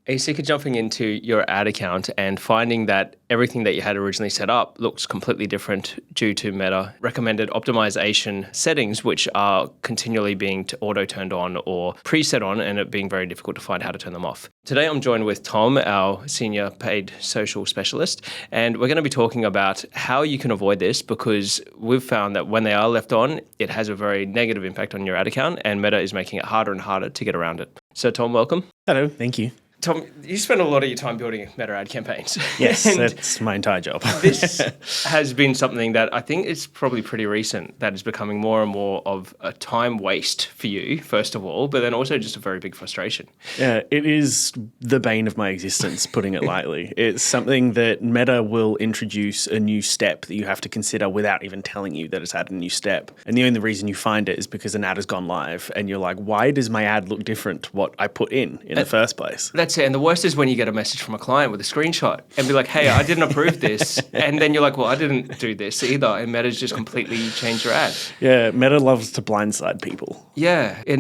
Are you sick of jumping into your ad account and finding that everything that you had originally set up looks completely different due to Meta recommended optimization settings, which are continually being auto turned on or preset on, and it being very difficult to find how to turn them off? Today, I'm joined with Thom, our senior paid social specialist, and we're going to be talking about how you can avoid this, because we've found that when they are left on, it has a very negative impact on your ad account, and Meta is making it harder and harder to get around it. So, Thom, welcome. Hello, thank you. Thom, you spend a lot of your time building Meta ad campaigns. Yes, that's my entire job. This has been something that I think is probably pretty recent, that is becoming more and more of a time waste for you, first of all, but then also just a very big frustration. Yeah, it is the bane of my existence, putting it lightly. It's something that Meta will introduce a new step that you have to consider without even telling you that it's had a new step. And the only reason you find it is because an ad has gone live and you're like, why does my ad look different to what I put in the first place? That's it. And the worst is when you get a message from a client with a screenshot and be like, hey, I didn't approve this. And then you're like, well, I didn't do this either. And Meta's just completely changed your ad. Yeah, Meta loves to blindside people. Yeah. I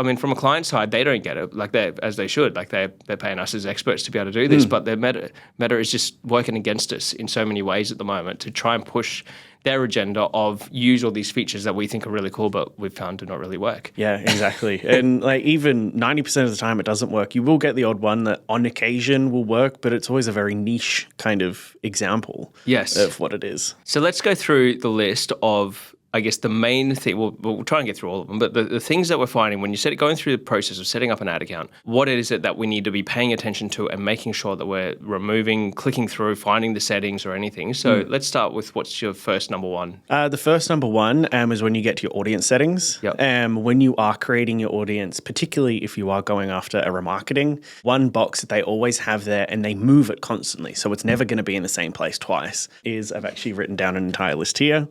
mean, from a client side, they don't get it as they should. Like they're paying us as experts to be able to do this. But Meta is just working against us in so many ways at the moment to try and push their agenda of use all these features that we think are really cool, but we've found do not really work. Yeah, exactly. And like even 90% of the time it doesn't work. You will get the odd one that on occasion will work, but it's always a very niche kind of example of what it is. So let's go through the list of, I guess, the main thing. We'll try and get through all of them, but the things that we're finding when you going through the process of setting up an ad account, what is it that we need to be paying attention to and making sure that we're removing, clicking through, finding the settings or anything. So let's start with what's your first number one? The first number one is when you get to your audience settings. Yep. When you are creating your audience, particularly if you are going after a remarketing, one box that they always have there and they move it constantly, so it's never going to be in the same place twice, is I've actually written down an entire list here.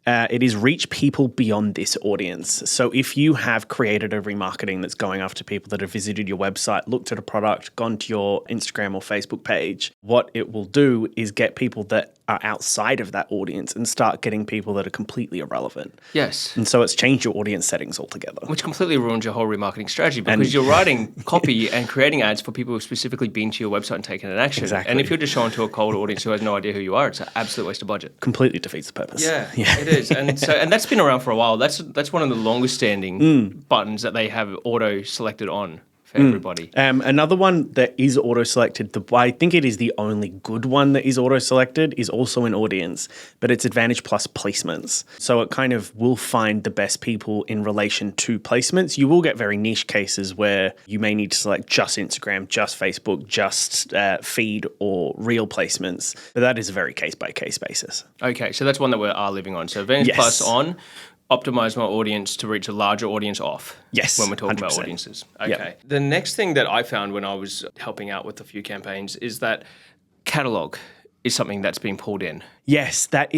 It is reach people beyond this audience. So if you have created a remarketing that's going after people that have visited your website, looked at a product, gone to your Instagram or Facebook page, what it will do is get people that are outside of that audience and start getting people that are completely irrelevant. Yes. And so it's changed your audience settings altogether. Which completely ruins your whole remarketing strategy, because you're writing copy and creating ads for people who've specifically been to your website and taken an action. Exactly. And if you're just showing to a cold audience who has no idea who you are, it's an absolute waste of budget. Completely defeats the purpose. Yeah. It is. And that's been around for a while. That's one of the longest standing buttons that they have auto selected on for everybody. Another one that is auto selected, I think it is the only good one that is auto selected, is also an audience, but it's Advantage Plus placements. So it kind of will find the best people in relation to placements. You will get very niche cases where you may need to select just Instagram, just Facebook, just feed or reel placements, but that is a very case by case basis. Okay, so that's one that we are living on. So Advantage Plus on. Optimize my audience to reach a larger audience off. Yes, when we're talking 100%. about audiences. Okay. Yep. The next thing that I found when I was helping out with a few campaigns is that catalog is something that's being pulled in. Yes, that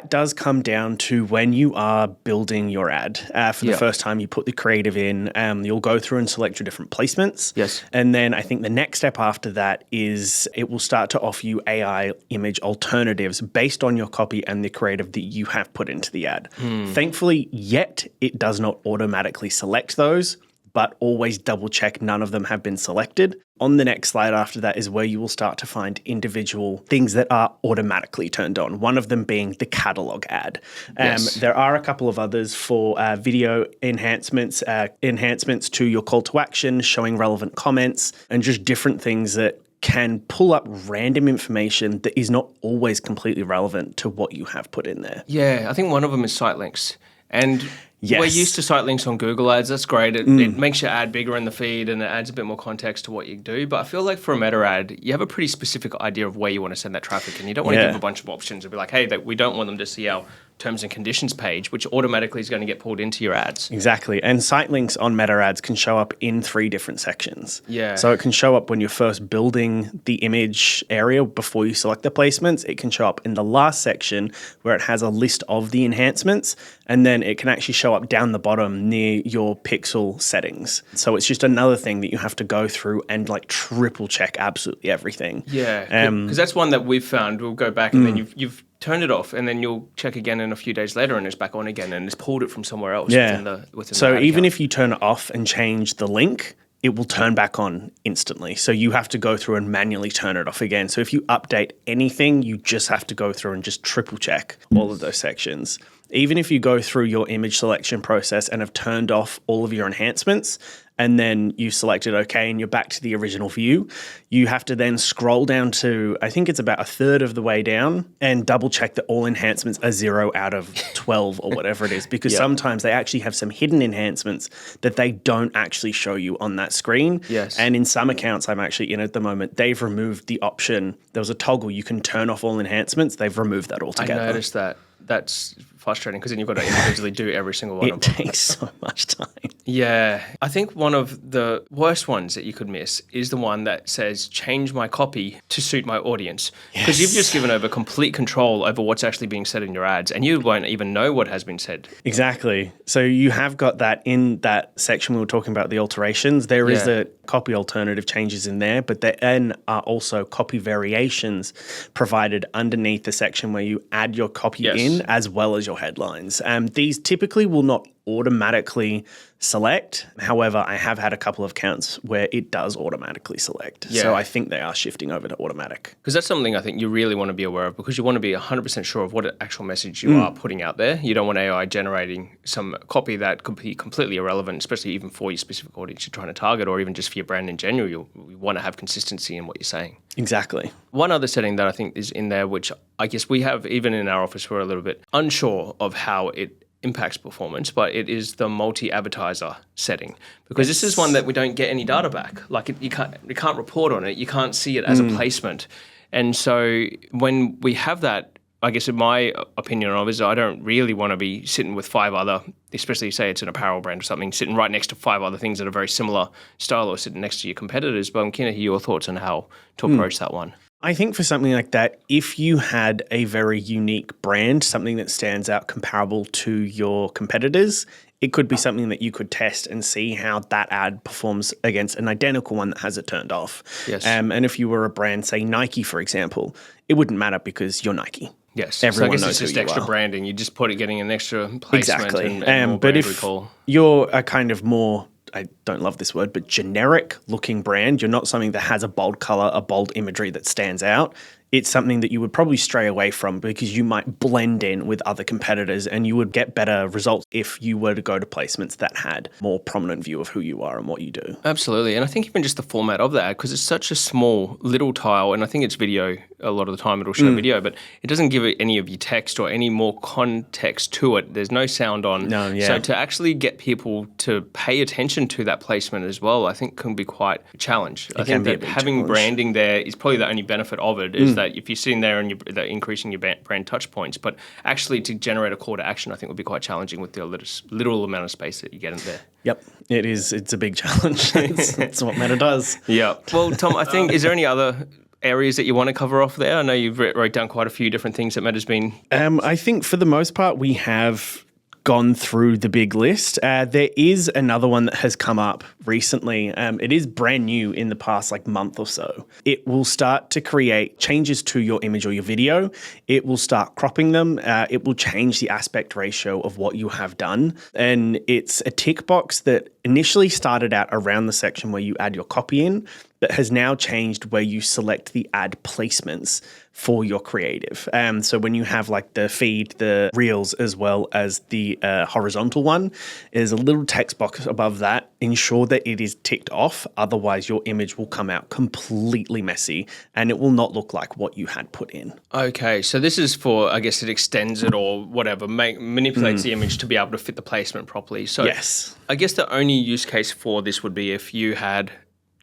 does come down to when you are building your ad. For the first time you put the creative in, you'll go through and select your different placements. Yes. And then I think the next step after that is it will start to offer you AI image alternatives based on your copy and the creative that you have put into the ad. Thankfully, yet it does not automatically select those, but always double check none of them have been selected. On the next slide after that is where you will start to find individual things that are automatically turned on, one of them being the catalog ad. There are a couple of others for video enhancements, enhancements to your call to action, showing relevant comments, and just different things that can pull up random information that is not always completely relevant to what you have put in there. Yeah, I think one of them is site links. And yes, we're used to site links on Google Ads. That's great. It makes your ad bigger in the feed and it adds a bit more context to what you do. But I feel like for a Meta ad, you have a pretty specific idea of where you want to send that traffic. And you don't want to give a bunch of options and be like, hey, we don't want them to see our terms and conditions page, which automatically is going to get pulled into your ads. Exactly. And site links on Meta ads can show up in 3 different sections. Yeah. So it can show up when you're first building the image area before you select the placements. It can show up in the last section where it has a list of the enhancements. And then it can actually show up down the bottom near your pixel settings. So it's just another thing that you have to go through and like triple check absolutely everything. Yeah. Because that's one that we've found. We'll go back and then you've turned it off, and then you'll check again in a few days later and it's back on again and it's pulled it from somewhere else within the So ad even account. if you turn it off and change the link, it will turn back on instantly. So you have to go through and manually turn it off again. So if you update anything, you just have to go through and just triple check all of those sections. Even if you go through your image selection process and have turned off all of your enhancements, and then you selected OK and you're back to the original view, you have to then scroll down to, I think it's about a third of the way down, and double check that all enhancements are 0 out of 12 or whatever it is, because sometimes they actually have some hidden enhancements that they don't actually show you on that screen. Yes. And in some accounts I'm actually in at the moment, they've removed the option. There was a toggle you can turn off all enhancements. They've removed that altogether. I noticed that. That's frustrating because then you've got to individually do every single one of them. It takes so much time. Yeah. I think one of the worst ones that you could miss is the one that says, change my copy to suit my audience. Because you've just given over complete control over what's actually being said in your ads, and you won't even know what has been said. Exactly. So you have got that in that section we were talking about, the alterations. There is a copy alternative changes in there, but there then are also copy variations provided underneath the section where you add your copy in as well as your headlines. These typically will not automatically select. However, I have had a couple of accounts where it does automatically select. Yeah. So I think they are shifting over to automatic. Because that's something I think you really want to be aware of, because you want to be 100% sure of what actual message you are putting out there. You don't want AI generating some copy that could be completely irrelevant, especially even for your specific audience you're trying to target, or even just for your brand in general. You want to have consistency in what you're saying. Exactly. One other setting that I think is in there, which I guess we have, even in our office, we're a little bit unsure of how it impacts performance, but it is the multi-advertiser setting, because this is one that we don't get any data back. Like you can't report on it. You can't see it as a placement. And so when we have that, I guess in my opinion of it is I don't really want to be sitting with 5 other, especially say it's an apparel brand or something, sitting right next to 5 other things that are very similar style or sitting next to your competitors. But I'm keen to hear your thoughts on how to approach that one. I think for something like that, if you had a very unique brand, something that stands out comparable to your competitors, it could be something that you could test and see how that ad performs against an identical one that has it turned off. Yes. And if you were a brand, say Nike, for example, it wouldn't matter because you're Nike. Yes. Everyone so I guess knows it's just who you extra are. branding. You just put it getting an extra placement. Exactly. And more but brand if recall. you're a kind of more, I don't love this word, but generic looking brand, you're not something that has a bold color, a bold imagery that stands out. It's something that you would probably stray away from because you might blend in with other competitors, and you would get better results if you were to go to placements that had more prominent view of who you are and what you do. Absolutely. And I think even just the format of the ad, because it's such a small little tile, and I think it's video a lot of the time, it'll show video, but it doesn't give it any of your text or any more context to it. There's no sound on. No, yeah. So to actually get people to pay attention to that placement as well, I think can be quite a challenge. I think that having branding there is probably the only benefit of it, is that if you're sitting there and you're increasing your brand touch points, but actually to generate a call to action, I think would be quite challenging with the little amount of space that you get in there. Yep, it is. It's a big challenge. That's what Meta does. Yeah. Well, Tom, I think, is there any other areas that you want to cover off there? I know you've wrote down quite a few different things that Meta's been. I think for the most part, we have gone through the big list. There is another one that has come up recently. It is brand new in the past month or so. It will start to create changes to your image or your video. It will start cropping them. It will change the aspect ratio of what you have done. And it's a tick box that initially started out around the section where you add your copy in, but has now changed where you select the ad placements for your creative. So when you have the feed, the reels, as well as the horizontal one, there's a little text box above that. Ensure that it is ticked off. Otherwise, your image will come out completely messy and it will not look like what you had put in. Okay, so this is for, I guess it extends it or whatever, manipulates the image to be able to fit the placement properly. So yes. I guess the only use case for this would be if you had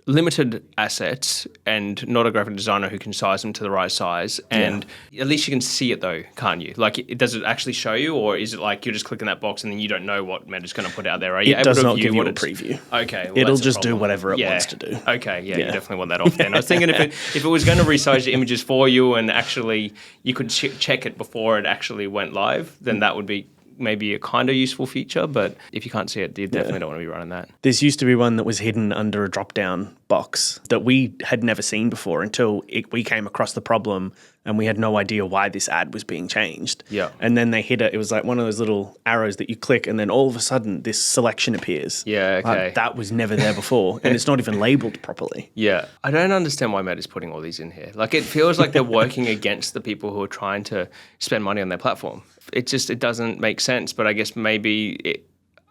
limited assets and not a graphic designer who can size them to the right size, and at least you can see it though, can't you? Does it actually show you, or is it you're just clicking that box and then you don't know what Meta's going to put out there? Are you it does not give you a preview. Okay. Well, it'll just do whatever it wants to do. Okay, you definitely want that off then. I was thinking if it was going to resize your images for you and actually you could check it before it actually went live, then that would be maybe a kind of useful feature, but if you can't see it, you definitely don't want to be running that. This used to be one that was hidden under a drop-down box that we had never seen before until we came across the problem and we had no idea why this ad was being changed. Yeah. And then they hit it. It was like one of those little arrows that you click and then all of a sudden this selection appears. Yeah, okay. That was never there before and it's not even labeled properly. Yeah. I don't understand why Meta's putting all these in here. Like, it feels like they're working against the people who are trying to spend money on their platform. It doesn't make sense, but I guess maybe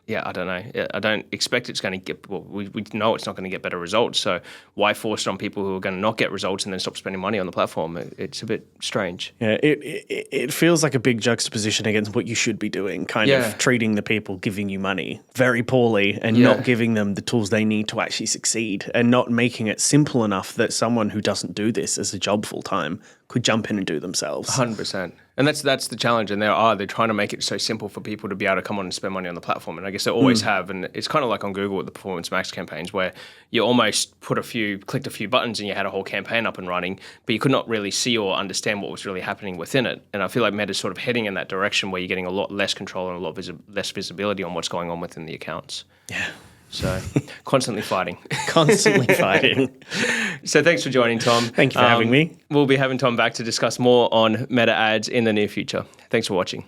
I don't know. I don't expect it's going to get, well, we know it's not going to get better results. So why force it on people who are going to not get results and then stop spending money on the platform? It's a bit strange. Yeah, it feels like a big juxtaposition against what you should be doing, kind of treating the people giving you money very poorly and not giving them the tools they need to actually succeed and not making it simple enough that someone who doesn't do this as a job full time could jump in and do themselves. 100%. And that's the challenge. And they're trying to make it so simple for people to be able to come on and spend money on the platform. And I guess they always have. And it's kind of like on Google with the Performance Max campaigns where you almost clicked a few buttons and you had a whole campaign up and running, but you could not really see or understand what was really happening within it. And I feel like Meta's sort of heading in that direction where you're getting a lot less control and a lot less visibility on what's going on within the accounts. Yeah. So constantly fighting. Constantly fighting. So thanks for joining, Thom. Thank you for having me. We'll be having Thom back to discuss more on Meta ads in the near future. Thanks for watching.